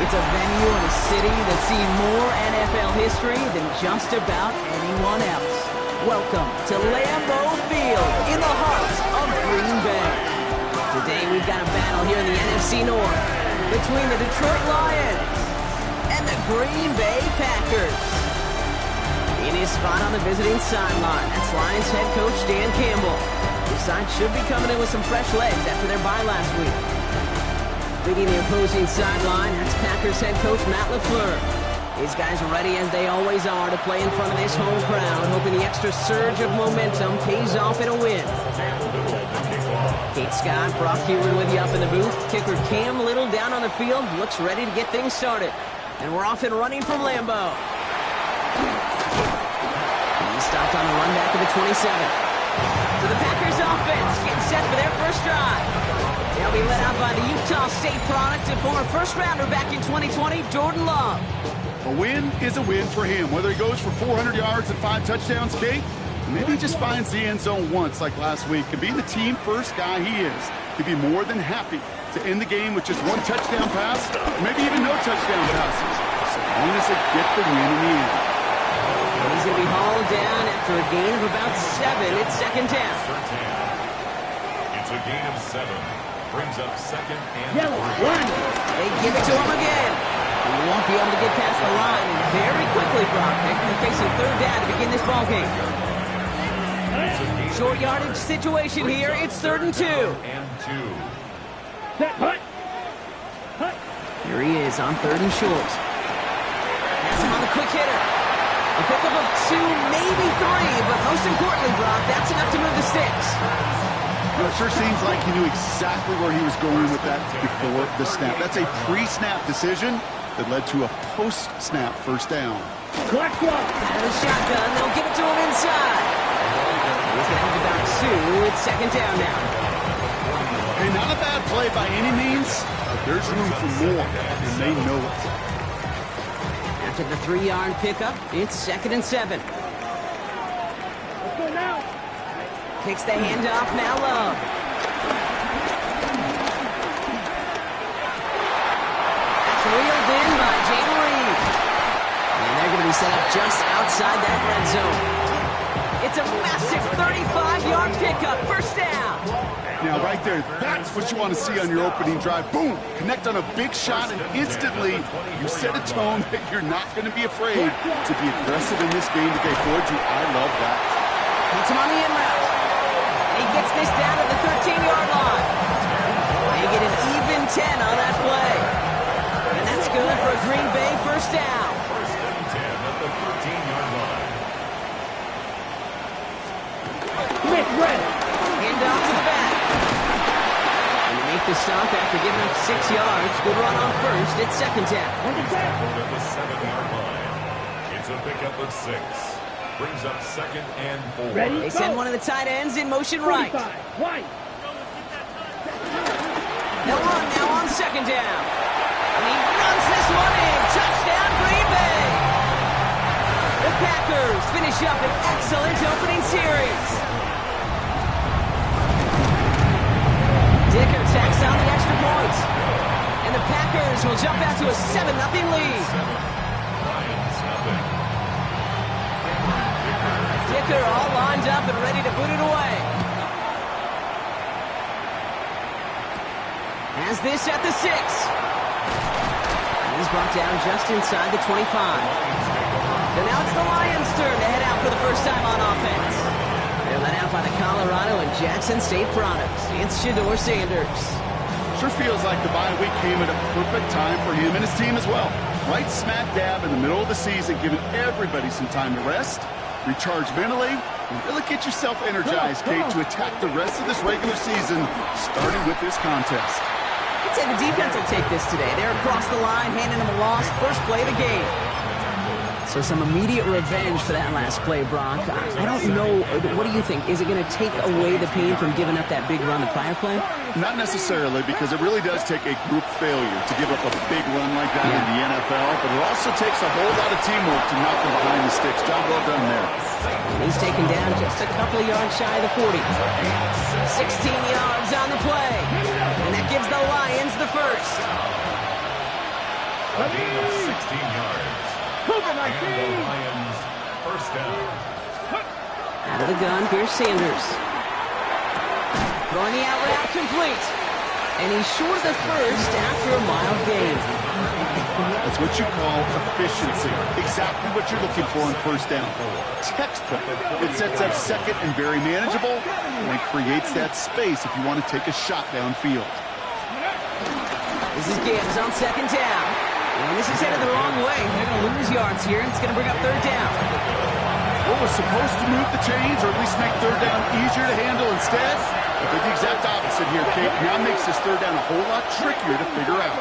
It's a venue in a city that's seen more NFL history than just about anyone else. Welcome to Lambeau Field in the heart of Green Bay. Today we've got a battle here in the NFC North between the Detroit Lions and the Green Bay Packers. In his spot on the visiting sideline, that's Lions head coach Dan Campbell. His side should be coming in with some fresh legs after their bye last week. Leading the opposing sideline, that's Packers head coach Matt LaFleur. His guys are ready, as they always are, to play in front of this home crowd, hoping the extra surge of momentum pays off in a win. Kate Scott, Brock Hewitt with you up in the booth. Kicker Cam Little down on the field, looks ready to get things started. And we're off and running from Lambeau. He stopped on the run back of the 27. So the Packers offense getting set for their first drive. They'll be led out by the Utah State product and former first-rounder back in 2020, Jordan Love. A win is a win for him, whether he goes for 400 yards and 5 touchdowns, Kate, or maybe he just finds the end zone once like last week. And being the team-first guy he is, he'd be more than happy to end the game with just 1 touchdown pass, or maybe even no touchdown passes, so long as they get the win in the end. And he's going to be hauled down after a gain of about 7. It's second down. It's a gain of 7. Brings up second and 3. They give it to him again. He won't be able to get past the line, and very quickly, Brock, they're facing third down to begin this ball game. Short yardage situation here. It's 3rd and 2. Here he is on 3rd and short. Has him on the quick hitter. A pickup of 2, maybe 3, but most importantly, Brock, that's enough to move the sticks. Well, it sure seems like he knew exactly where he was going with that before the snap. That's a pre-snap decision that led to a post-snap first down. Out of the shotgun, they'll give it to him inside. He's going to have about 2. It's second down now. Hey, not a bad play by any means, but there's room for more, and they know it. After the 3-yard pickup, it's 2nd and 7. Let's go now. Kicks the handoff, now Love. That's reeled in by Jalen Reed. And they're going to be set up just outside that red zone. It's a massive 35-yard pickup, first down. Now, right there, that's what you want to see on your opening drive. Boom! Connect on a big shot, and instantly you set a tone that you're not going to be afraid to be aggressive in this game today. Forward you, I love that. Hits him on the in route. He gets this down at the 13-yard line. They get an even 10 on that play. And that's good for a Green Bay first down. First and 10 at the 13-yard line. Hand off to the back. And they make the stop after giving up 6 yards. Good run on first. It's second down. He's tackled at the 7-yard line. It's a pickup of 6. Brings up second and 4. They send one of the tight ends in motion right. They'll run now on second down. And he runs this one in. Touchdown, Green Bay. The Packers finish up an excellent opening series. Dicker tacks on the extra points. And the Packers will jump out to a 7-0 lead. Lions nothing. Dicker all lined up and ready to boot it away. Has this at the 6. And he's brought down just inside the 25. So now it's the Lions' turn to head out for the first time on offense. They're led out by the Colorado and Jackson State products. It's Shedeur Sanders. Sure feels like the bye week came at a perfect time for him and his team as well. Right smack dab in the middle of the season, giving everybody some time to rest, recharge mentally, and really get yourself energized, Kate, to attack the rest of this regular season, starting with this contest. I'd say the defense will take this today. They're across the line, handing them a loss, first play of the game. So some immediate revenge for that last play, Brock. I don't know. What do you think? Is it going to take away the pain from giving up that big run the prior play? Not necessarily, because it really does take a group failure to give up a big run like that in the NFL, but it also takes a whole lot of teamwork to knock them behind the sticks. Job well done there. And he's taken down just a couple of yards shy of the 40. 16 yards on the play. And that gives the Lions the first. A gain of 16 yards. And the Lions first down. Out of the gun, here's Sanders. Throwing the out route complete. And he's short of the first after a mile gain. That's what you call efficiency. Exactly what you're looking for on first down. Textbook. It sets up second and very manageable, and it creates that space if you want to take a shot downfield. This is Gibbs on second down. And this is headed the wrong way. They're going to lose yards here, and it's going to bring up third down. What was supposed to move the chains, or at least make third down easier to handle instead? But they're the exact opposite here, Kate. Now makes this third down a whole lot trickier to figure out.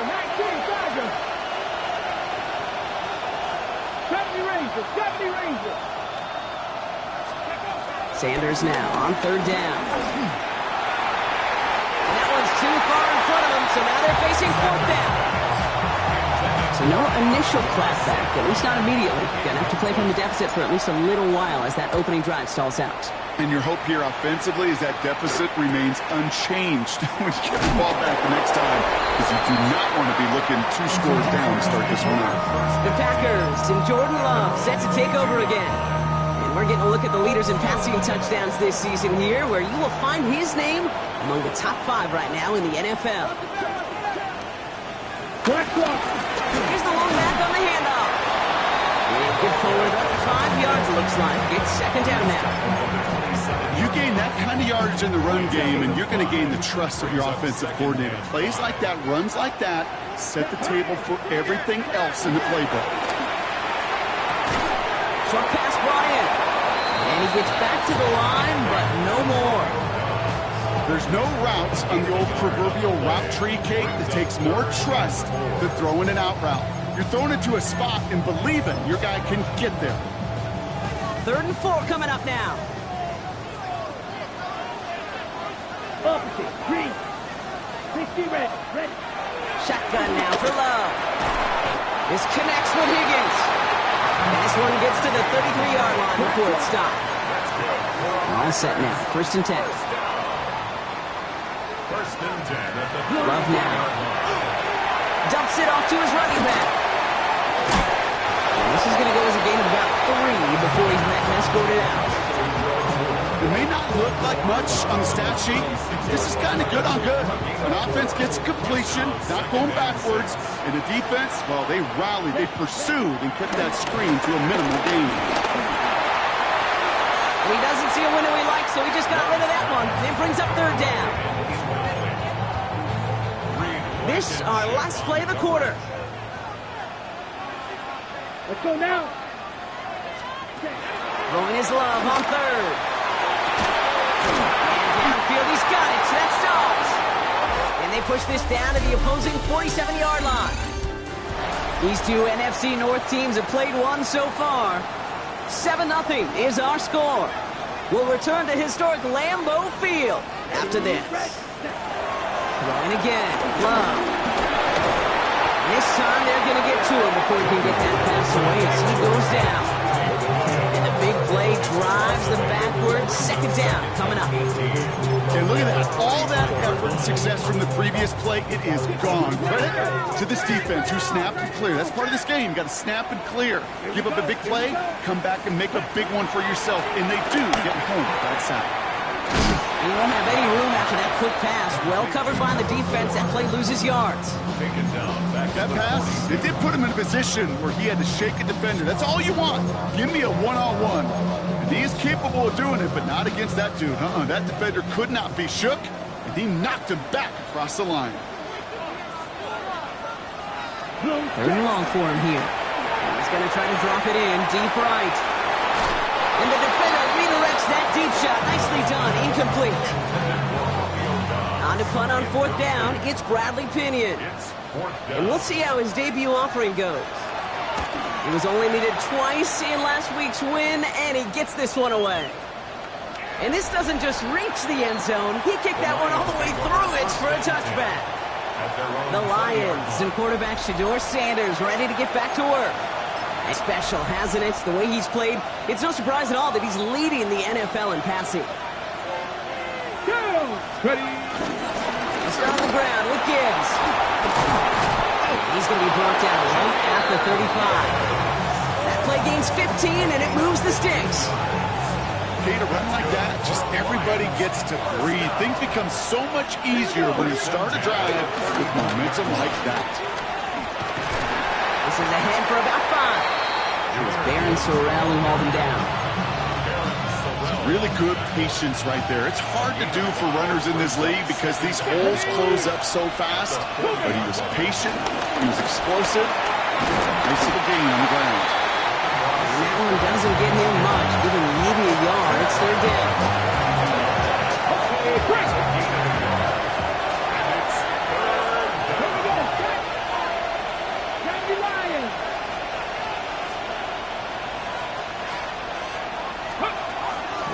Sanders now on third down. And that one's too far in front of them, so now they're facing fourth down. So no initial clapback, at least not immediately. Gonna have to play from the deficit for at least a little while as that opening drive stalls out. And your hope here offensively is that deficit remains unchanged when you get the ball back the next time, because you do not want to be looking 2 scores down to start this one out. The Packers and Jordan Love set to take over again. And we're getting a look at the leaders in passing touchdowns this season here, where you will find his name among the top 5 right now in the NFL. Here's the long back on the handoff. And good forward up 5 yards, looks like. It's second down now. You gain that kind of yardage in the run game, and you're going to gain the trust of your offensive coordinator. Plays like that, runs like that, set the table for everything else in the playbook. Short pass brought in. And he gets back to the line, but no more. There's no routes on the old proverbial route tree, Kate, that takes more trust than throwing an out route. You're throwing it to a spot and believing your guy can get there. 3rd and 4 coming up now. Opposite, green. 60 ready. Shotgun now for Love. This connects with Higgins. And this one gets to the 33-yard line before it's stopped. All set now. 1st and 10. Love now. Dumps it off to his running back. And this is going to go as a gain of about 3 before he's met and escorted out. It may not look like much on the stat sheet. This is kind of good on good. An offense gets completion, not going backwards. And the defense, well, they rallied, they pursued, and kept that screen to a minimal gain. And he doesn't see a window he likes, so he just got rid of that one. And it brings up third down. This, our last play of the quarter. Let's go now. Throwing his Love on third. And downfield, he's got it. So that's Dobbs. And they push this down to the opposing 47-yard line. These 2 NFC North teams have played one so far. 7-0 is our score. We'll return to historic Lambeau Field after this. Throwing again. Love. This time they're going to get to him before he can get that pass away as he goes down. And the big play drives them backwards. 2nd down coming up. And look at that. All that effort and success from the previous play, it is gone. Credit to this defense who snapped and cleared. That's part of this game. You got to snap and clear. Give up a big play, come back and make a big one for yourself. And they do get home with that sack. He won't have any room after that quick pass. Well covered by the defense. That play loses yards. That pass, it did put him in a position where he had to shake a defender. That's all you want. Give me a one-on-one. And he is capable of doing it, but not against that dude. That defender could not be shook, and he knocked him back across the line. 3rd and long for him here. He's going to try to drop it in deep right. And the defender redirects that deep shot. Nicely done. Incomplete. On to punt on 4th down. It's Bradley Pinion. And we'll see how his debut offering goes. He was only needed twice in last week's win, and he gets this one away. And this doesn't just reach the end zone. He kicked that one all the way through it for a touchback. The Lions and quarterback Shedeur Sanders ready to get back to work. Special, hasn't it? The way he's played, it's no surprise at all that he's leading the NFL in passing. Ready. He's on the ground with Gibbs. He's he's going to be brought down right at the 35. That play gains 15, and it moves the sticks. Okay, to run like that, just everybody gets to breathe. Things become so much easier when you start a drive with momentum like that. This is ahead for about 5. It was Baron Sorrell who hauled him down. Really good patience right there. It's hard to do for runners in this league because these holes close up so fast. But he was patient. He was explosive. Nice little gain on the ground. And that one doesn't get him much. Even maybe a yard. It's third down.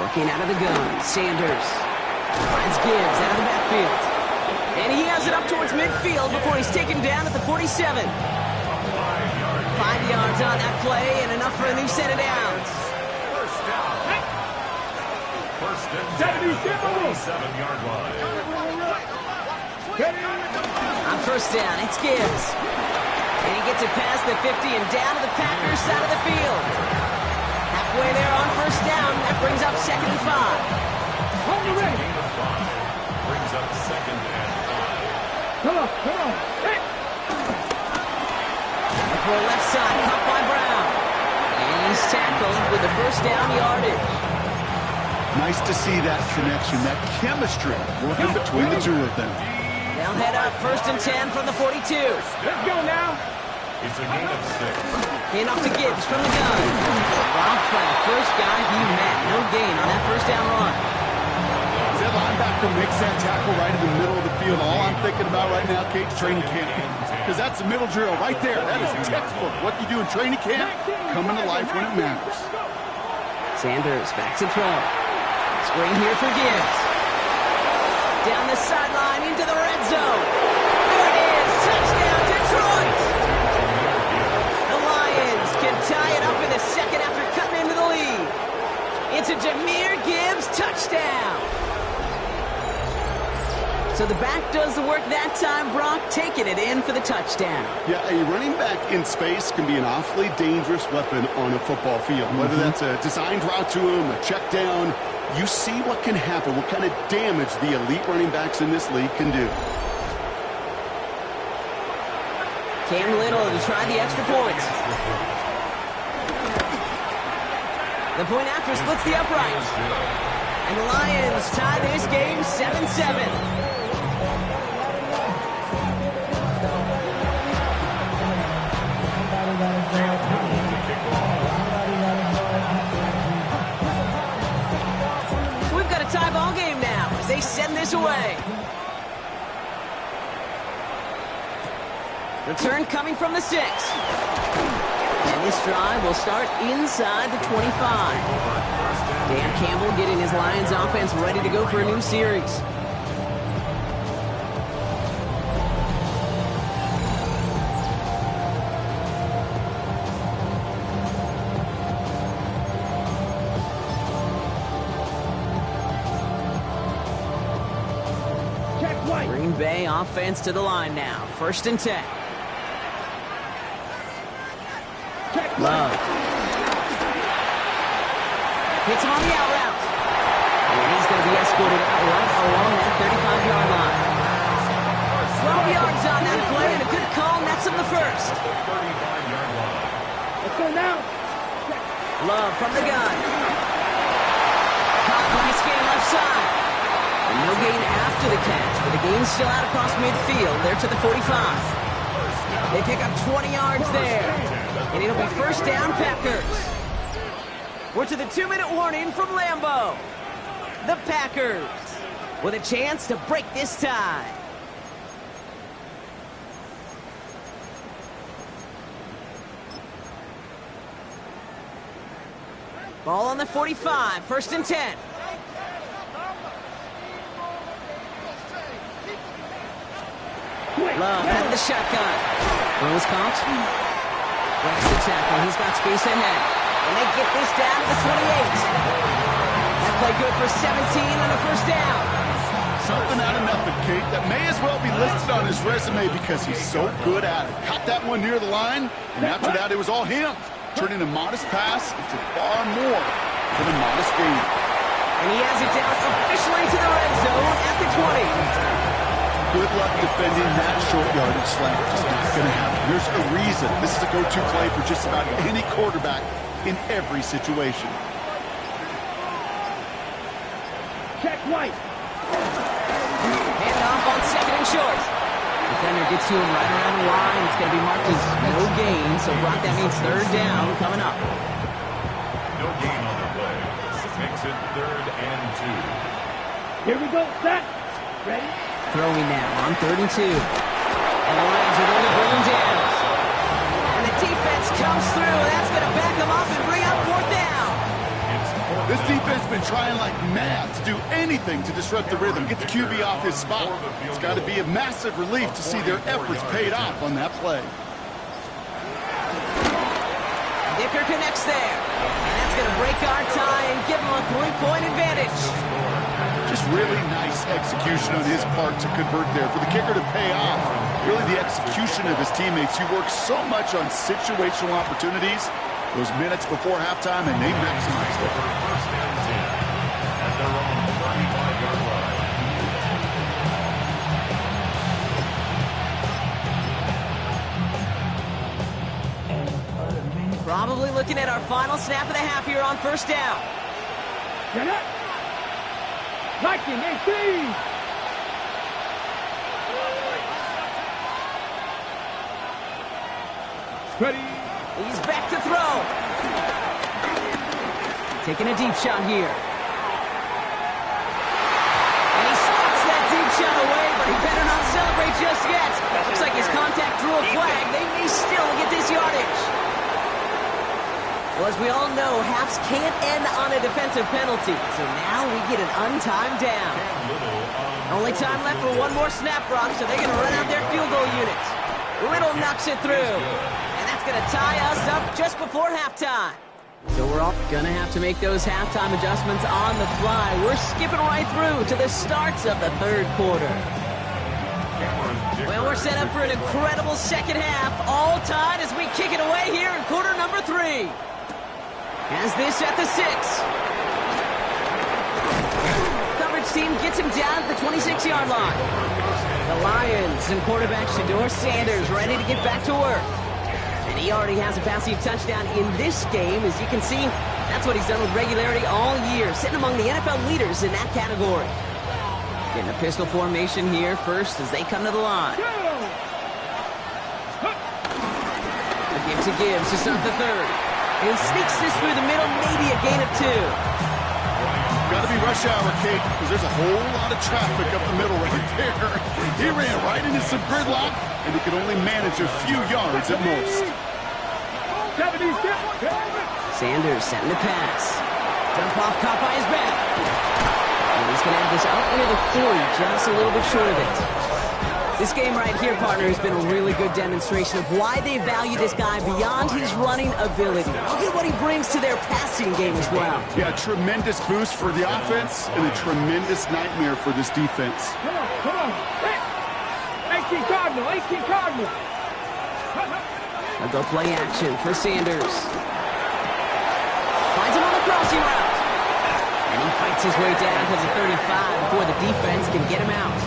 Working out of the gun, Sanders finds Gibbs out of the backfield. And he has it up towards midfield before he's taken down at the 47. 5 yards on that play and enough for a new set of downs. First down. First and 10 at the 47-yard line. On first down, it's Gibbs. And he gets it past the 50 and down to the Packers side of the field. Halfway there on first down, that brings up second and 5. Hold the ready. Brings up second and 5. Come on, come on. Hey. For left side, caught by Brown. And he's tackled with the first down yardage. Nice to see that connection, that chemistry working between the two of them. They'll head up first and 10 from the 42. Let's go now. It's a gain of 6. Hand off to Gibbs from the gun. Robbed by the first guy he met. No gain on that first down run. That linebacker makes that tackle right in the middle of the field. All I'm thinking about right now, Kate, training camp. Because that's the middle drill right there. That is textbook. What you do in training camp, coming to life when it matters. Sanders back to throw. Screen here for Gibbs. Down the sideline into the red zone. There it is. Touchdown, Detroit. The Lions can tie it up in the second after cutting into the lead. It's a Jahmyr Gibbs touchdown. So the back does the work that time, Brock, taking it in for the touchdown. Yeah, a running back in space can be an awfully dangerous weapon on a football field. Whether that's a designed route to him, a check down, you see what can happen, what kind of damage the elite running backs in this league can do. Cam Little to try the extra points. The point after splits the uprights. And the Lions tie this game 7-7. So we've got a tie ball game now as they send this away. Return coming from the 6. And this drive will start inside the 25. Dan Campbell getting his Lions offense ready to go for a new series. Green Bay offense to the line now. First and 10. Love. Hits him on the out route. And he's going to be escorted out right along that 35-yard line. 12 yards on that play and a good call nets him the first. Let's go now. Love from the gun. Caught by scan left side. And no gain after the catch, but the gain's still out across midfield. They're to the 45. They pick up 20 yards there. And it'll be first down, Packers. We're to the 2-minute warning from Lambeau. The Packers with a chance to break this tie. Ball on the 45, first and 10. Love out of the shotgun. Rose caught. Breaks the tackle. He's got space ahead. And they get this down to the 28. That play good for 17 and a first down. Something out of nothing, Kate, that may as well be listed on his resume because he's so good at it. Caught that one near the line, and after that, it was all him, turning a modest pass into far more than a modest gain. And he has it down officially to the red zone at the 20. Good luck defending that short yardage slant. It's not going to happen. There's a reason. This is a go-to play for just about any quarterback in every situation. Check right. Hand off on second and short. Defender gets to him right around the line. It's going to be marked as no gain. So, Brock, that means third down coming up. No gain on the play. Makes it 3rd and 2. Here we go. Set. Ready? Throwing now on 3rd and 2. And the Lions are going to bring him down. And the defense comes through. That's going to back him up and bring up 4th down. This defense has been trying like mad to do anything to disrupt the rhythm, get the QB off his spot. It's got to be a massive relief to see their efforts paid off on that play. Dicker connects there. And that's going to break our tie and give him a 3-point advantage. Just really nice execution on his part to convert there. For the kicker to pay off, really the execution of his teammates. He works so much on situational opportunities those minutes before halftime, and they maximized it. 1st and 10 at their own 35-yard line. Probably looking at our final snap of the half here on 1st down. Get up. Liking 18. Ready. He's back to throw. Taking a deep shot here. And he spots that deep shot away, but he better not celebrate just yet. Looks like his contact drew a flag. They may still get this yardage. Well, as we all know, halves can't end on a defensive penalty. So now we get an untimed down. Only time left for one more snap, Brock, so they're going to run out their field goal unit. Little knocks it through. And that's going to tie us up just before halftime. So we're all going to have to make those halftime adjustments on the fly. We're skipping right through to the starts of the 3rd quarter. Well, we're set up for an incredible second half. All tied as we kick it away here in quarter number 3. As this at the 6. Coverage team gets him down at the 26-yard line. The Lions and quarterback Shedeur Sanders ready to get back to work. And he already has a passing touchdown in this game. As you can see, that's what he's done with regularity all year, sitting among the NFL leaders in that category. Getting a pistol formation here first as they come to the line. A give to Gibbs to start the 3rd. And he sneaks this through the middle, maybe a gain of 2. Got to be rush hour, Kate, because there's a whole lot of traffic up the middle right there. He ran right into some gridlock, and he could only manage a few yards at most. Sanders setting the pass. Dump off, caught by his back. And he's going to have this out near the 40, just a little bit short of it. This game right here, partner, has been a really good demonstration of why they value this guy beyond his running ability. Look at what he brings to their passing game as well. Yeah, tremendous boost for the offense and a tremendous nightmare for this defense. Come on. Hey. 18 Cardinal. A go play action for Sanders. Finds him on the crossing route. And he fights his way down to the 35 before the defense can get him out.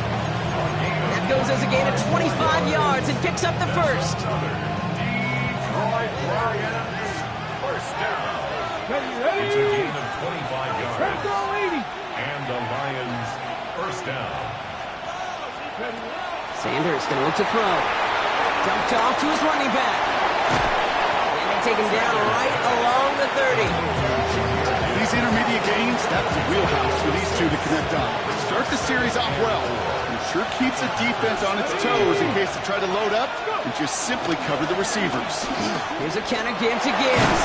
That goes as a gain of 25 yards and picks up the 1st. Detroit Lions, 1st down. Ready. It's a gain of 25 yards. And the Lions, 1st down. Sanders going to look to throw. Dumped off to his running back. And they take him down right along the 30. These intermediate gains, that's the wheelhouse for these two to connect on. Start the series off well. It sure keeps the defense on its toes in case they try to load up and just simply cover the receivers. Here's a counter give to Gibbs.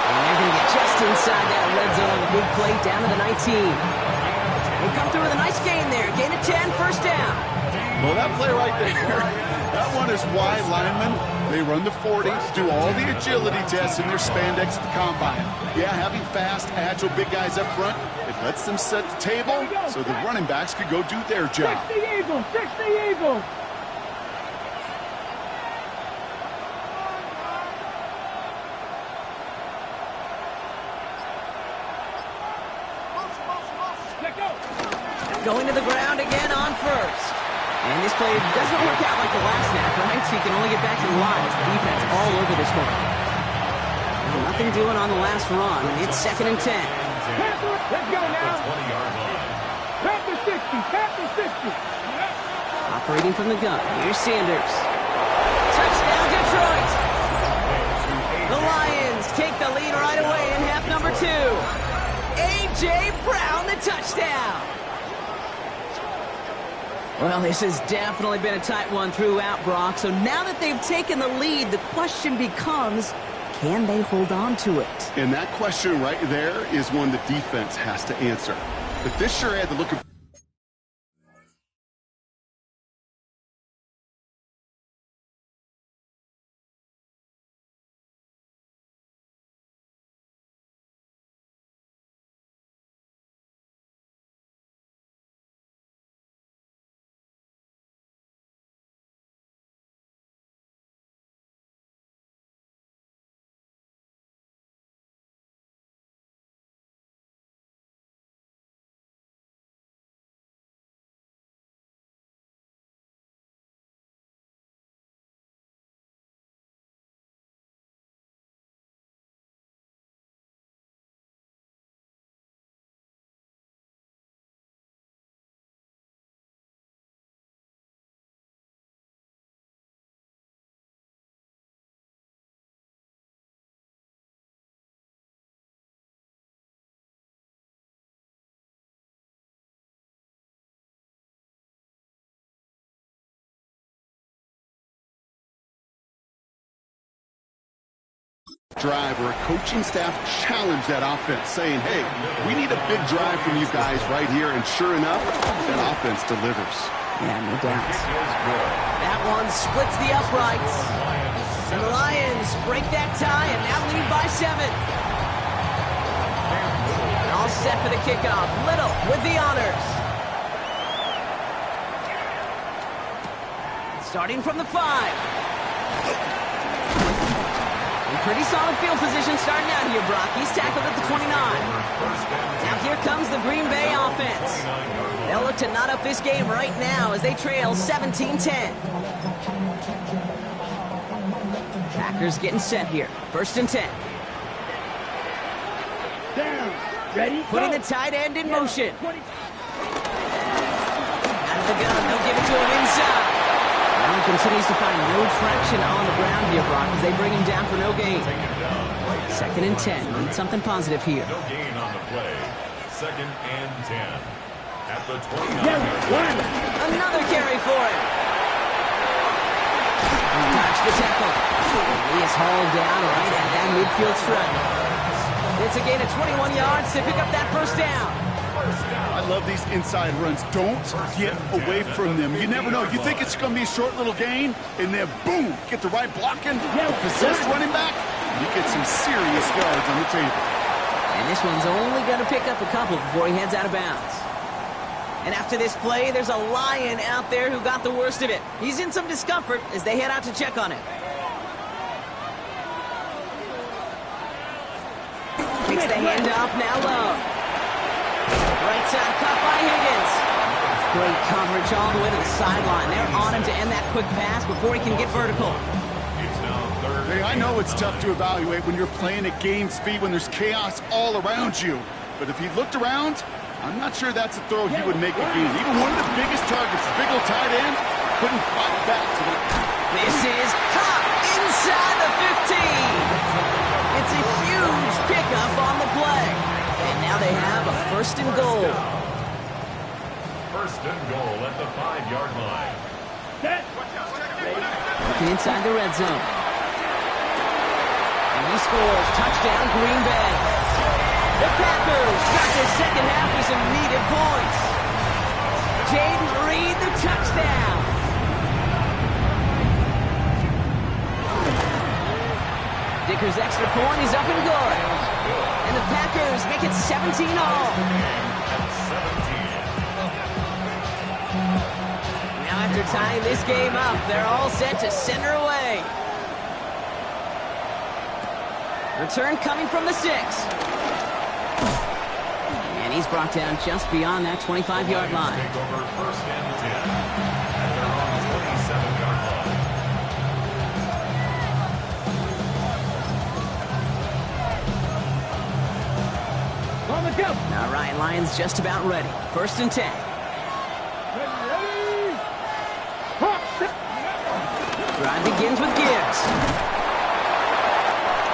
And they're going to get just inside that red zone on the big play down to the 19. They come through with a nice gain there. Gain of 10, 1st down. Well, that play right there That one is why linemen, they run the 40, do all the agility tests in their spandex at the combine. Yeah, having fast, agile big guys up front, it lets them set the table so the running backs could go do their job. 60 Eagles, 60 Eagles. Going to the ground again on first. And this play doesn't work out like the last snap, right? So you can only get back to the line. The defense all over this one. Well, nothing doing on the last run. It's 2nd and 10. Let's go now. Panther 60, Panther 60. Operating from the gun. Here's Sanders. Touchdown, Detroit. The Lions take the lead right away in half number 2. A.J. Brown, the touchdown. Well, this has definitely been a tight one throughout, Brock. So now that they've taken the lead, the question becomes, can they hold on to it? And that question right there is one the defense has to answer. But this sure had the look of... drive where a coaching staff challenged that offense, saying, hey, we need a big drive from you guys right here, and sure enough, that offense delivers. Yeah, no doubt. That one splits the uprights. And the Lions break that tie and now lead by 7. All set for the kickoff. Little with the honors. Starting from the 5. Pretty solid field position starting out here, Brock. He's tackled at the 29. Now here comes the Green Bay offense. They'll look to knot up this game right now as they trail 17-10. Packers getting set here. 1st and 10. Down. Ready? Putting the tight end in motion. Out of the gun. They'll give it to him inside. Now he continues to find no traction on the ground here, Brock, as they bring him down for no gain. 2nd and 10. Need something positive here. No gain on the play. 2nd and 10. At the 29. Another carry for him. Dodge the tackle. He is hauled down right at that midfield stripe. It's a gain of 21 yards to pick up that 1st down. I love these inside runs. Don't get away from them. You never know. You think it's going to be a short little gain, and then boom, get the right blocking, possessed running back, you get some serious yards on the table. And this one's only going to pick up a couple before he heads out of bounds. And after this play, there's a Lion out there who got the worst of it. He's in some discomfort as they head out to check on him. Takes the handoff now low. Right side cut by Higgins. Great coverage all the way to the sideline. They're on him to end that quick pass before he can get vertical. Hey, I know it's tough to evaluate when you're playing at game speed when there's chaos all around you. But if he looked around, I'm not sure that's a throw he would make again. Even one of the biggest targets, big old tight end, couldn't fight back to it. This is caught inside the 15. It's a huge pickup on the play. And now they have a 1st and goal. 1st and goal at the 5-yard line. Looking inside the red zone. And he scores. Touchdown, Green Bay. The Packers got their 2nd half with some needed points. Jaden Reed, the touchdown. Packers' extra point is up and good. And the Packers make it 17 all. Now after tying this game up, they're all set to send her away. Return coming from the 6. And he's brought down just beyond that 25-yard line. Take over first and 10. And they're on the 27-yard line. On the go. All right, Lions just about ready. First and 10. Ready. Drive begins with Gibbs.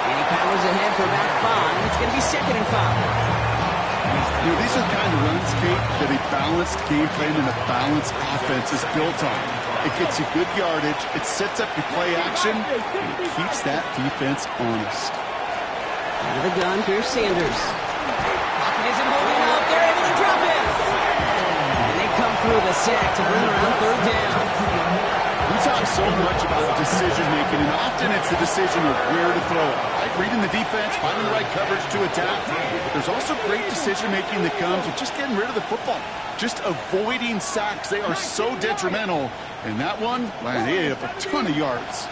And he powers ahead for about 5. It's going to be second and 5. You know, these are the kind of runs, Kate, that a balanced game plan and a balanced offense is built on. It gets you good yardage, it sets up your play action, and it keeps that defense honest. Out of the gun, here's Sanders. Pocket isn't holding up. They're able to drop it. And they come through the sack to bring around third down. We talk so much about decision-making, and often it's the decision of where to throw it. Right? Reading the defense, finding the right coverage to attack. But there's also great decision-making that comes with just getting rid of the football, just avoiding sacks. They are so detrimental. And that one, man, he ate up a ton of yards.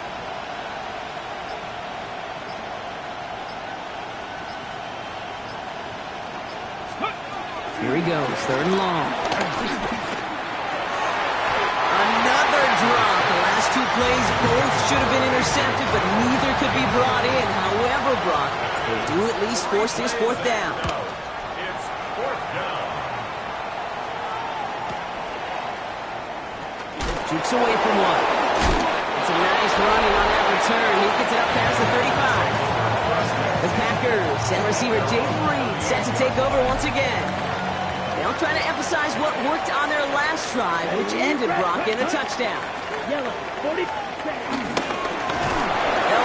Here he goes, third and long. Another drop. The last two plays both should have been intercepted, but neither could be brought in. However brought, they do at least force this fourth down. It's fourth down. Jukes away from one. It's a nice running on that return. He gets it up past the 35. The Packers and receiver Jaden Reed set to take over once again. They'll try to emphasize what worked on their last drive, which ended Brock in a touchdown. Yellow. 40. They'll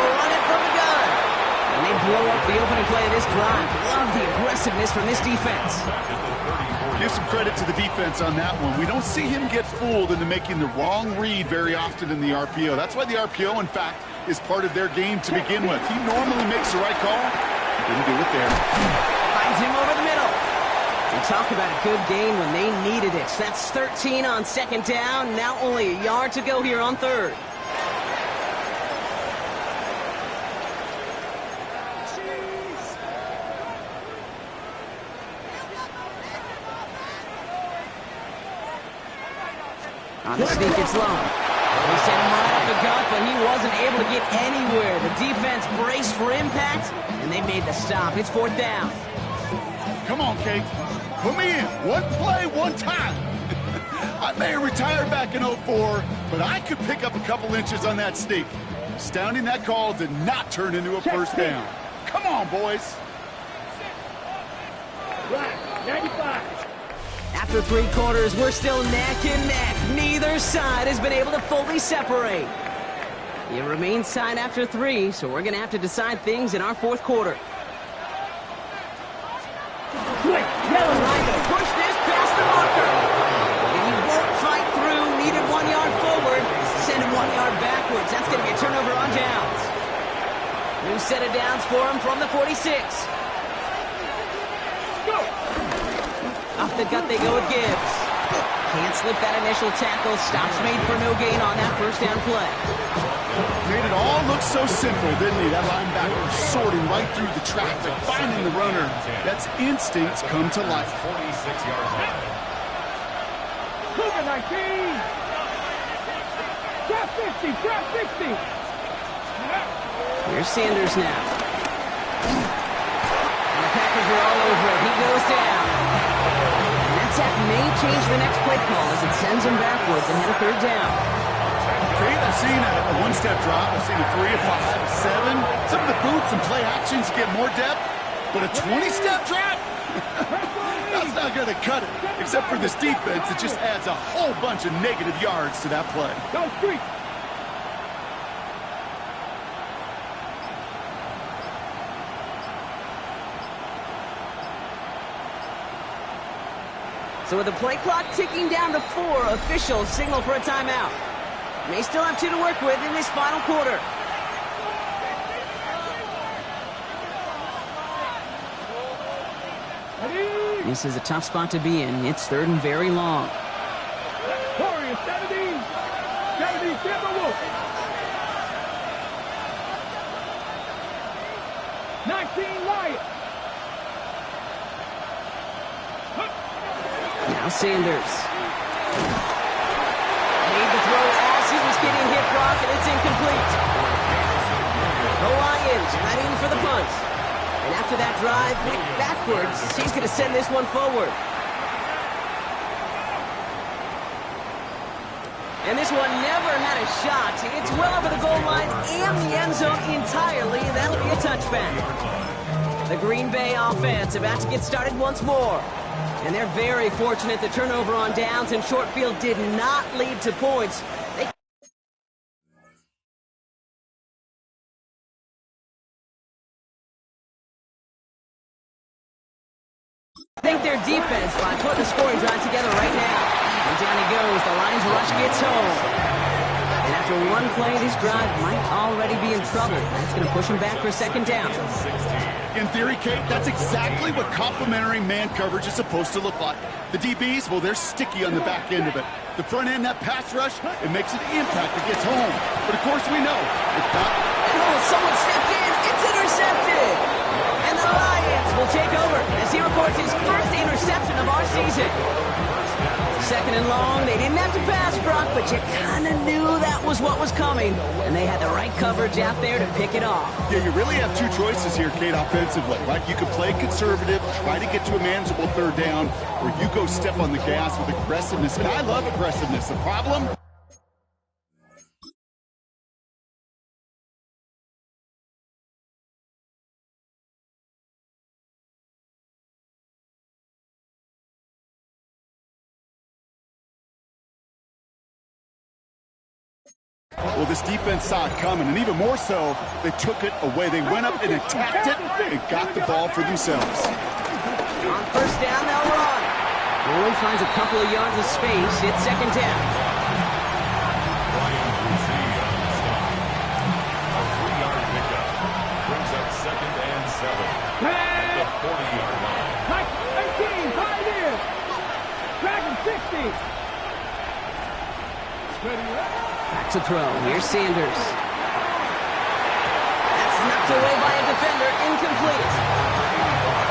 run it from the gun. And they blow up the opening play of this drive. Love the aggressiveness from this defense. Give some credit to the defense on that one. We don't see him get fooled into making the wrong read very often in the RPO. That's why the RPO, in fact, is part of their game to begin with. He normally makes the right call. Didn't do it there. Finds him over the middle. They talk about a good game when they needed it. That's 13 on second down. Now only a yard to go here on third. On the sneak, it's long. They sent him right up the gut, but he wasn't able to get anywhere. The defense braced for impact, and they made the stop. It's fourth down. Come on, Kate. Put me in. One play, one time. I may have retired back in 04, but I could pick up a couple inches on that sneak. Astounding that call did not turn into a first down. Come on, boys. Right. 95. After 3 quarters, we're still neck and neck. Neither side has been able to fully separate. It remains tied after 3, so we're going to have to decide things in our fourth quarter. Quick. Yellow. Trying to push this past the marker. And he won't fight through. Needed 1 yard forward. Send him 1 yard backwards. That's going to be a turnover on downs. New set of downs for him from the 46. Go. Off the gut they go with Gibbs. Can't slip that initial tackle. Stops made for no gain on that first down play. Made it all look so simple, didn't he? That linebacker sorting right through the traffic, finding the runner. That's instincts come to life. 46-yard line. Cougar 19. Drop 50. Drop 50. Here's Sanders now. And the Packers are all over it. He goes down. And that sack may change the next play call as it sends him backwards ahead of third down. Kate, I've seen a one-step drop. I've seen a 3, a 5, a 7. Some of the boots and play actions get more depth, but a 20-step drop? That's not going to cut it, except for this defense that just adds a whole bunch of negative yards to that play. Go street. So with the play clock ticking down to 4, officials signal for a timeout. May still have 2 to work with in this final quarter. This is a tough spot to be in. It's third and very long. Corey, 70, Timberwolves. 19, Lions. Now Sanders. Made the throw as he was getting hit, Brock, and it's incomplete. The Lions ready for the punt. And after that drive, backwards, he's going to send this one forward. And this one never had a shot. It's well over the goal line and the end zone entirely. That'll be a touchback. The Green Bay offense about to get started once more. And they're very fortunate the turnover on downs and short field did not lead to points. I think their defense by putting the scoring drive together right now. And down he goes. The Lions rush gets home. And after one play, this drive might already be in trouble. That's going to push him back for a second down. In theory, Kate, that's exactly what complementary man coverage is supposed to look like. The DBs, well, they're sticky on the back end of it. The front end, that pass rush, it makes an impact. It gets home. But of course, we know it's not. And someone stepped in. It's intercepted. And the Lions will take over as he records his first interception of our season. Second and long, they didn't have to pass, Brock, but you kind of knew that was what was coming. And they had the right coverage out there to pick it off. Yeah, you really have two choices here, Kate, offensively, right? You could play conservative, try to get to a manageable third down, or you go step on the gas with aggressiveness. And I love aggressiveness. The problem? Well, this defense saw it coming, and even more so, they took it away. They went up and attacked it and got the ball for themselves. On first down, they'll run. Nolan finds a couple of yards of space. It's second down. A 3-yard pickup brings up 2nd and 7 at the 40-yard line. 19, tight end. Dragon 60. Back to throw. Here's Sanders. That's knocked away by a defender. Incomplete.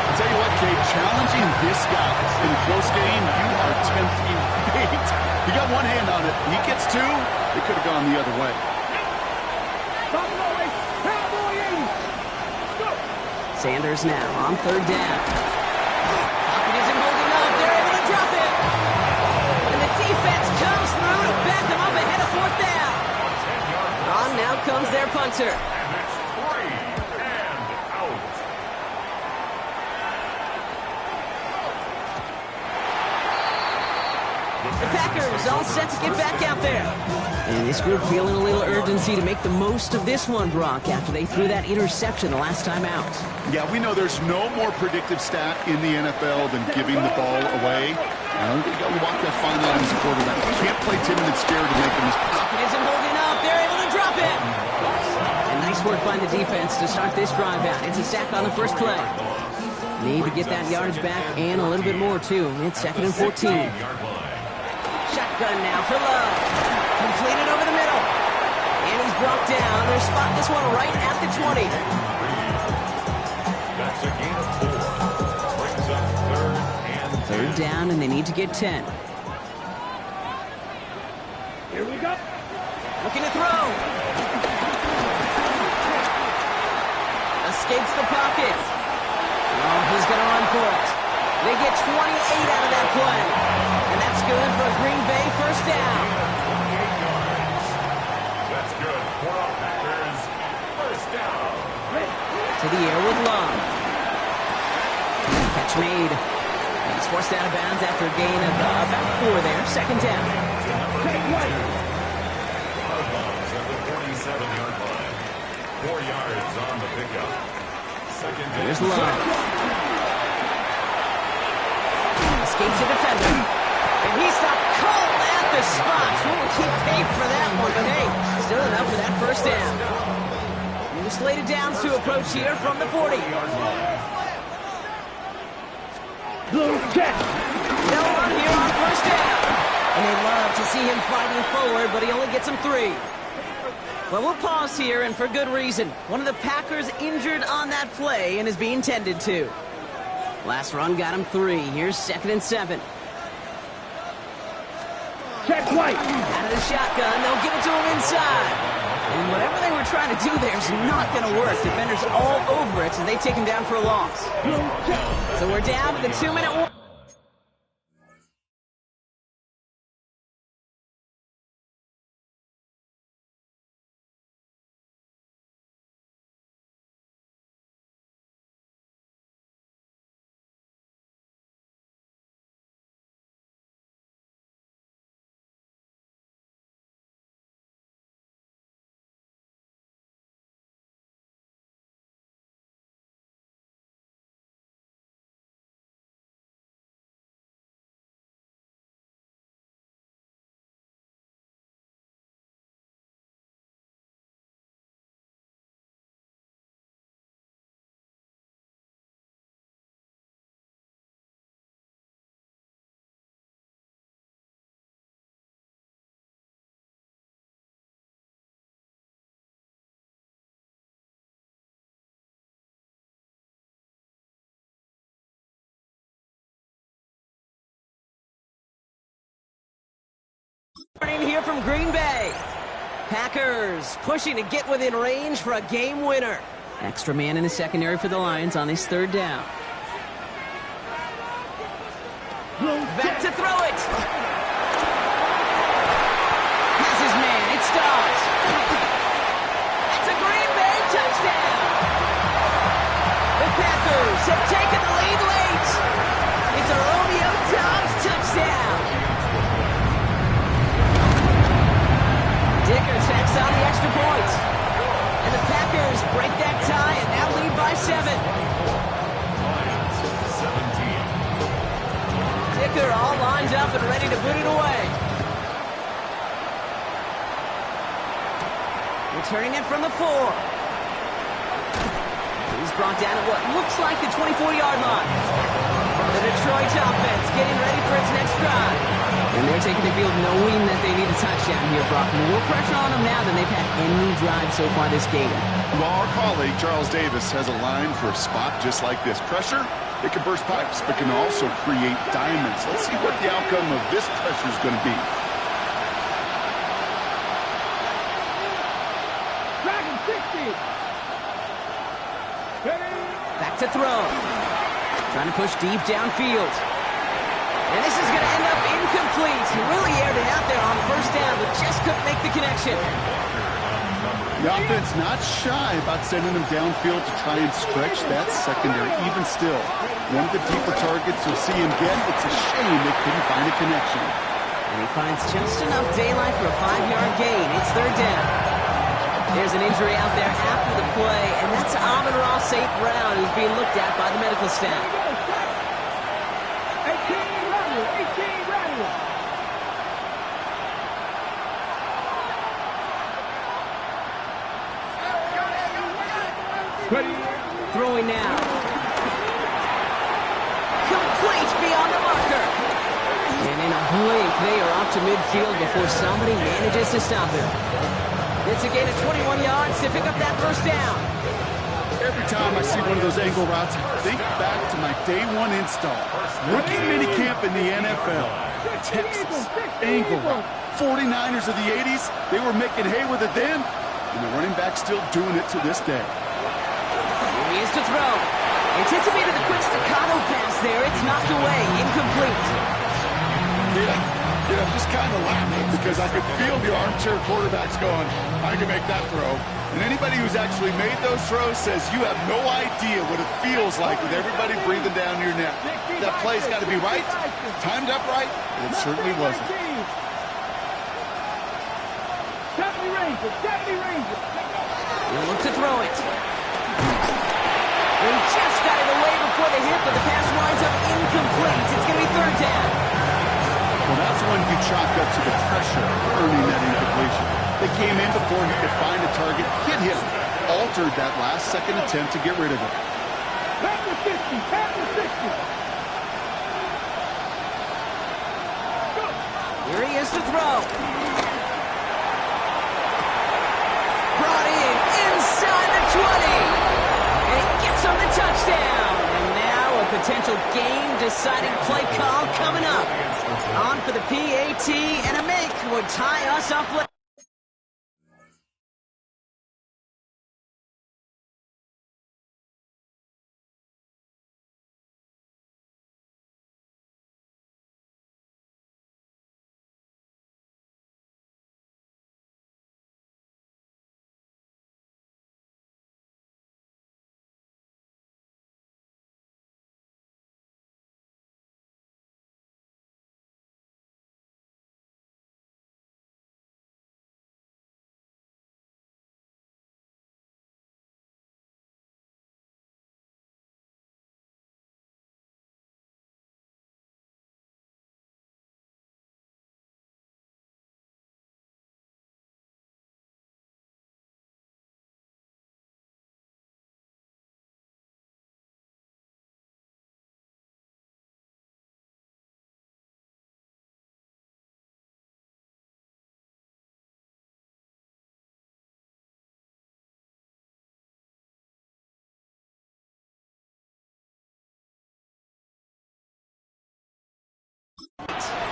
I'll tell you what, Kate, challenging this guy in a close game, you are tempting fate. He got one hand on it. He gets two. It could have gone the other way. Sanders now on third down. Pocket isn't holding up. They're able to drop it. And the defense comes through to back them up ahead of fourth down. On now comes their punter. And it's 3 and out. The Packers all set to get back out there. And this group feeling a little urgency to make the most of this one, Brock, after they threw that interception the last time out. Yeah, we know there's no more predictive stat in the NFL than giving the ball away. You got to walk that fine line as a quarterback. You can't play timid and scared to make them. Pocket isn't holding up. They're able to drop it. And nice work by the defense to start this drive out. It's a sack on the first play. Need to get that yardage back and a little bit more, too. It's 2nd and 14. Shotgun now for Love. Completed over the middle. And he's brought down. They're spotting this one right at the 20. That's a gain of 4. Brings up 3rd and 10. Third down, and they need to get 10. Here we go. Looking to throw. Escapes the pocket. Oh, he's going to run for it. They get 28 out of that play. And that's good for a Green Bay first down. 28 yards. That's good for a Packers first down. To the air with Love. Catch made. He's forced out of bounds after a gain of about 4 there. Second down. Harbaugh at the 47-yard line. 4 yards on the pickup. Second down. Here's Love. Escapes the defender. And he stopped cold at the spot. We'll keep paid for that one, but hey, still enough for that first down. New slated downs to approach here from the 40. Check. No run here on first down. And they love to see him fighting forward, but he only gets him 3. Well, we'll pause here, and for good reason. One of the Packers injured on that play and is being tended to. Last run got him 3. Here's 2nd and 7. Check White. Out of the shotgun, they'll give it to him inside. And whatever they were trying to do there is not going to work. Defenders all over it, so they take him down for a loss. So we're down to the 2-minute warning. Here from Green Bay. Packers pushing to get within range for a game winner. Extra man in the secondary for the Lions on this 3rd down. Back to throw it. Has his man. It stops. It's a Green Bay touchdown. The Packers have taken the lead late. It's a Romeo Doubs touchdown. Dicker tacks on the extra point. And the Packers break that tie and now lead by 7. Lions 17. Dicker all lined up and ready to boot it away. Returning it from the 4. He's brought down at what looks like the 24-yard line. The Detroit offense getting ready for its next drive. And they're taking the field knowing that they need a touchdown here, Brock. More pressure on them now than they've had any drive so far this game. Well, our colleague, Charles Davis, has a line for a spot just like this. Pressure, it can burst pipes, but can also create diamonds. Let's see what the outcome of this pressure is going to be. Dragon 60. Back to throw. Trying to push deep downfield. And this is going to end up incomplete. He really aired it out there on 1st down, but just couldn't make the connection. The offense not shy about sending them downfield to try and stretch that secondary. Even still, one of the deeper targets you'll see him get. It's a shame they couldn't find a connection. And he finds just enough daylight for a 5-yard gain. It's 3rd down. There's an injury out there after the play, and that's Amon-Ra St. Brown, who's being looked at by the medical staff. 18 ready. Throwing now. Complete beyond the marker. And in a blink, they are off to midfield before somebody manages to stop him. It's a gain of 21 yards to pick up that 1st down. Every time I see one of those angle routes, I think back to my day 1 install. Rookie minicamp in the NFL. Texas, angle route. 49ers of the 80s, they were making hay with it then, and the running back still doing it to this day. Here he is to throw. Anticipated the quick staccato pass there. It's knocked away, incomplete. Yeah, I'm just kind of laughing because I could feel the armchair quarterbacks going, I can make that throw. And anybody who's actually made those throws says you have no idea what it feels like with everybody breathing down your neck. That play's got to be right, timed up right, and it certainly wasn't. 70 Rangers. He'll look to throw it. And just got it away before the hit, but the pass winds up incomplete. It's going to be 3rd down. Well, that's one you chalk up to the pressure earning that incompletion. They came in before he could find a target, hit him, altered that last second attempt to get rid of it. Pass the 50. Here he is to throw. Brought in inside the 20. And he gets him the touchdown. And now a potential game-deciding play call coming up. On for the PAT, and a make would tie us up.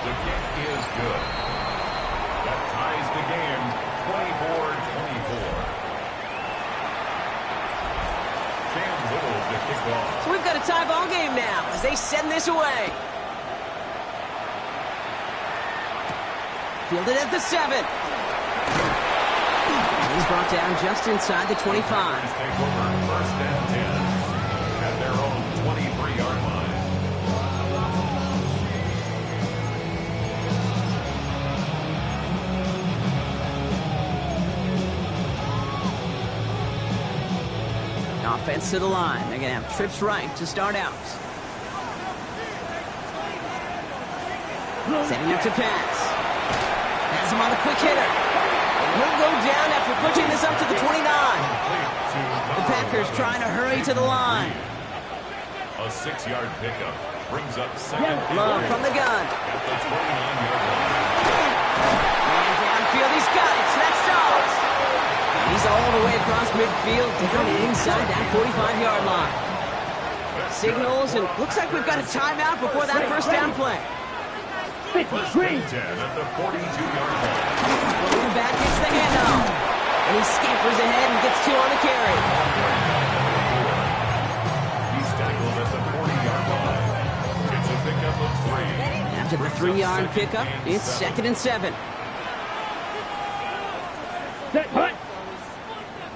The kick is good. That ties the game, 24-24. Cam Little to kick off. So we've got a tie ball game now as they send this away. Fielded at the 7. He's brought down just inside the 25. Take over first and 10 at their own 23-yard line. Offense to the line. They're going to have trips right to start out. Setting up to pass. Has him on the quick hitter. And he'll go down after pushing this up to the 29. The Packers trying to hurry to the line. A 6-yard pickup brings up second. Love from the gun. At the 29-yard line. And downfield, he's got it. That's Dobbs. He's all the way across midfield, down inside that 45-yard line. Signals, and looks like we've got a timeout before that first down play. First and 10 at the 42-yard line. Balloon back gets the handoff. And he scampers ahead and gets 2 on the carry. He's tackled at the 40-yard line. It's a pickup of 3. After the 3-yard pickup, it's 2nd and 7. Set, hut.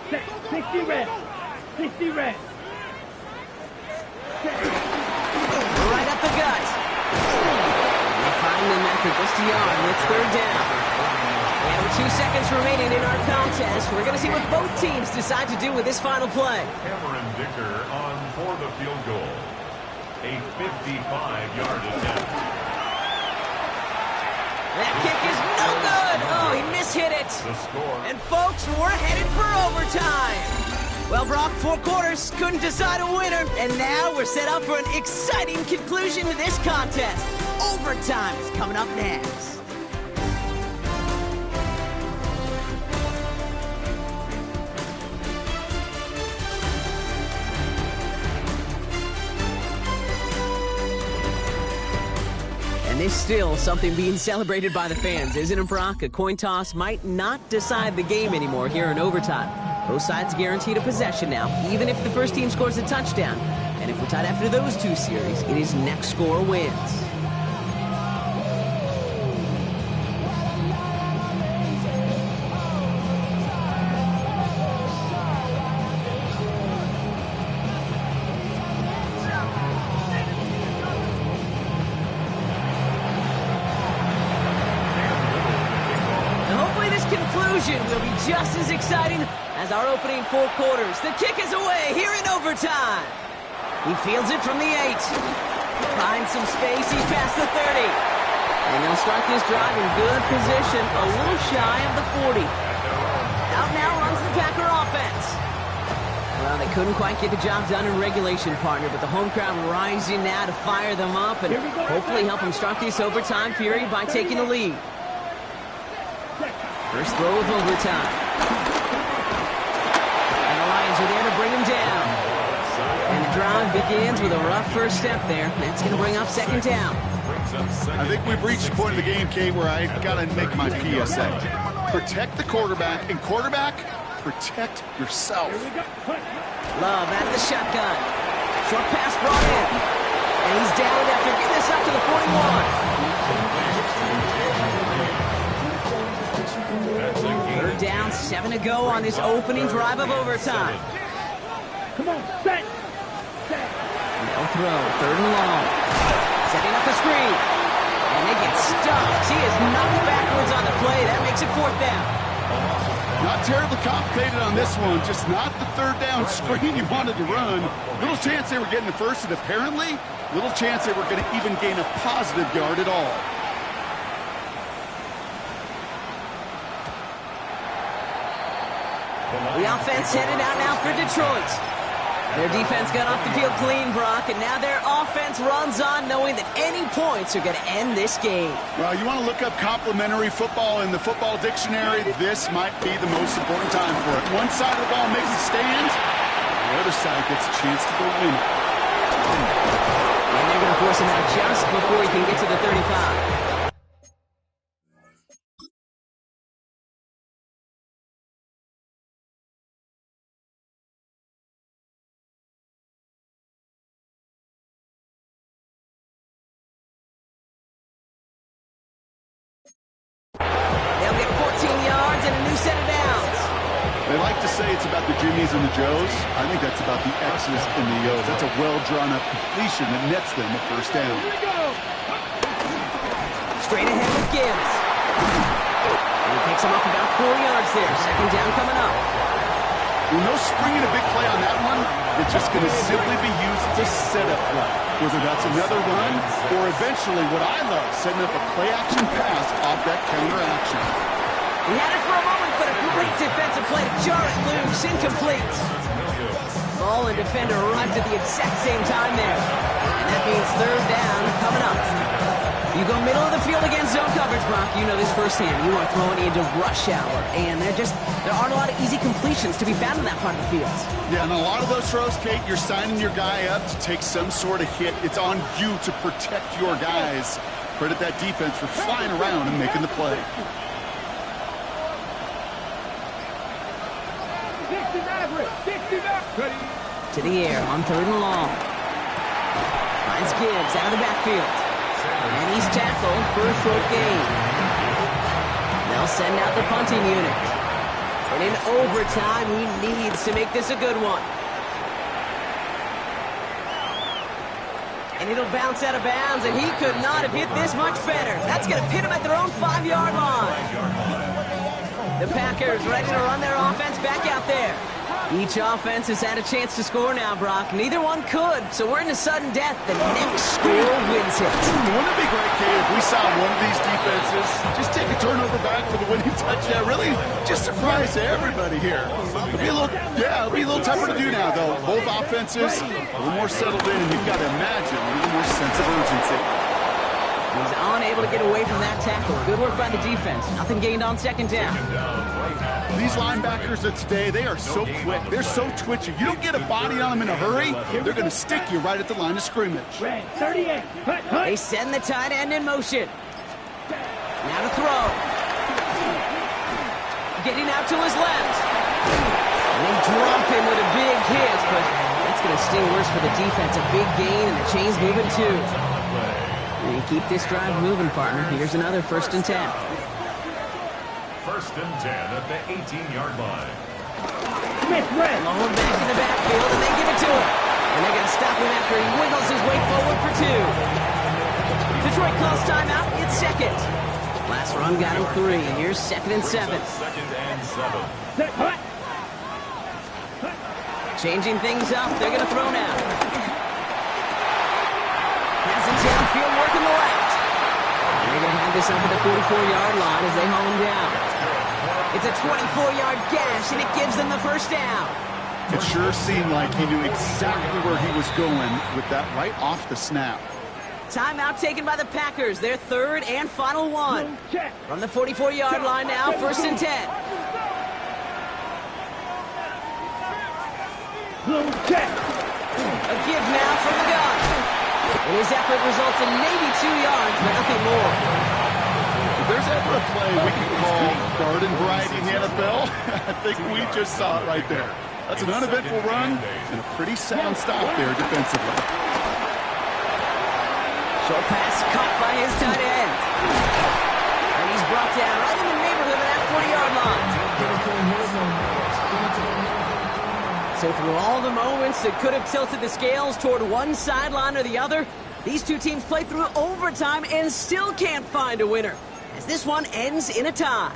Set, 60 red. 60 red. Right up the gut. And they find them after just a yard, and it's 3rd down. And with 2 seconds remaining in our contest, we're going to see what both teams decide to do with this final play. Cameron Dicker on for the field goal. A 55-yard attempt. That kick is no good. Oh, he mishit it. The score. And folks, we're headed for overtime. Well, Brock, 4 quarters couldn't decide a winner, and now we're set up for an exciting conclusion to this contest. Overtime is coming up next. And there's still something being celebrated by the fans, isn't it, Brock? A coin toss might not decide the game anymore here in overtime. Both sides guaranteed a possession now, even if the first team scores a touchdown. And if we're tied after those 2 series, it is next score wins. Will be just as exciting as our opening 4 quarters. The kick is away here in overtime. He fields it from the 8. Finds some space. He's past the 30. And they'll start this drive in good position, a little shy of the 40. Out now runs the Packer offense. Well, they couldn't quite get the job done in regulation, partner, but the home crowd rising now to fire them up and hopefully help them start this overtime period by taking the lead. First throw of overtime. And the Lions are there to bring him down. And the drive begins with a rough first step there. That's going to bring up second down. I think we've reached the point of the game, Kate, where I got to make my PSA. Protect the quarterback, and quarterback, protect yourself. Love out of the shotgun. Short pass brought in. And he's down after getting this up to the 41. Third down, 7 to go on this opening drive of overtime. Come on, set. No throw, third and long. Setting up the screen. And they get stuffed. He is knocked backwards on the play. That makes it fourth down. Not terribly complicated on this one, just not the third down screen you wanted to run. Little chance they were getting the first, and apparently, little chance they were going to even gain a positive yard at all. The offense headed out now for Detroit. Their defense got off the field clean, Brock, and now their offense runs on knowing that any points are going to end this game. Well, you want to look up complimentary football in the football dictionary, this might be the most important time for it. One side of the ball makes a stand, the other side gets a chance to go win it. And they're going to force him out just before he can get to the 35. They'll get 14 yards and a new set of downs. They like to say it's about the Jimmies and the Joes. I think that's about the X's and the O's. That's a well-drawn-up completion that nets them a first down. Straight ahead with Gibbs. And he picks him up about 4 yards there. Second down coming up. Well, no springing a big play on that one. It's just going to simply be used as a setup play. Whether that's another run or eventually what I love, setting up a play-action pass off that counter-action. He had it for a moment, but a great defensive play to jar it loose. Incomplete. Ball and defender arrived at the exact same time there. And that means third down coming up. You go middle of the field against zone coverage, Brock. You know this firsthand. You are throwing into rush hour. And there aren't a lot of easy completions to be found in that part of the field. Yeah, and a lot of those throws, Kate, you're signing your guy up to take some sort of hit. It's on you to protect your guys. Credit that defense for flying around and making the play. To the air on third and long. Finds Gibbs out of the backfield. And he's tackled for a short gain. They'll send out the punting unit. And in overtime, he needs to make this a good one. And it'll bounce out of bounds, and he could not have hit this much better. That's going to pin him at their own 5-yard line. The Packers ready to run their offense back out there. Each offense has had a chance to score now, Brock. Neither one could, so we're in a sudden death. The next score wins it. Wouldn't it be great, Kate, if we saw one of these defenses just take a turnover back for the winning touchdown? Really just surprise everybody here. It'll be a little tougher to do now, though. Both offenses a little more settled in, and you've got to imagine a little more sense of urgency. He's unable to get away from that tackle. Good work by the defense. Nothing gained on second down. These linebackers of today, they are so quick. They're so twitchy. You don't get a body on them in a hurry, they're going to stick you right at the line of scrimmage. 38. They send the tight end in motion. Now to throw. Getting out to his left. And they drop him with a big hit, but that's going to sting worse for the defense. A big gain, and the chain's moving too. And keep this drive moving, partner. Here's another 1st and 10. 1st and 10 at the 18-yard line. Long back in the backfield, and they give it to him. And they're going to stop him after he wiggles his way forward for 2. Detroit calls timeout. It's second. Last run got him 3, and here's 2nd and 7. 2nd and 7. Changing things up. They're going to throw now. Passing downfield, working the left. And they're going to have this up at the 44-yard line as they haul him down. It's a 24-yard gash, and it gives them the first down. It sure seemed like he knew exactly where he was going with that right off the snap. Timeout taken by the Packers, their third and final one. From the 44-yard line now, 1st and 10. A give now from the gun. And his effort results in maybe 2 yards, but nothing more. If there's ever a play we can call garden variety in the NFL, I think we just saw it right there. That's an uneventful run and a pretty sound stop there defensively. Short pass caught by his tight end. And he's brought down right in the neighborhood of that 40-yard line. So through all the moments that could have tilted the scales toward one sideline or the other, these two teams play through overtime and still can't find a winner, as this one ends in a tie.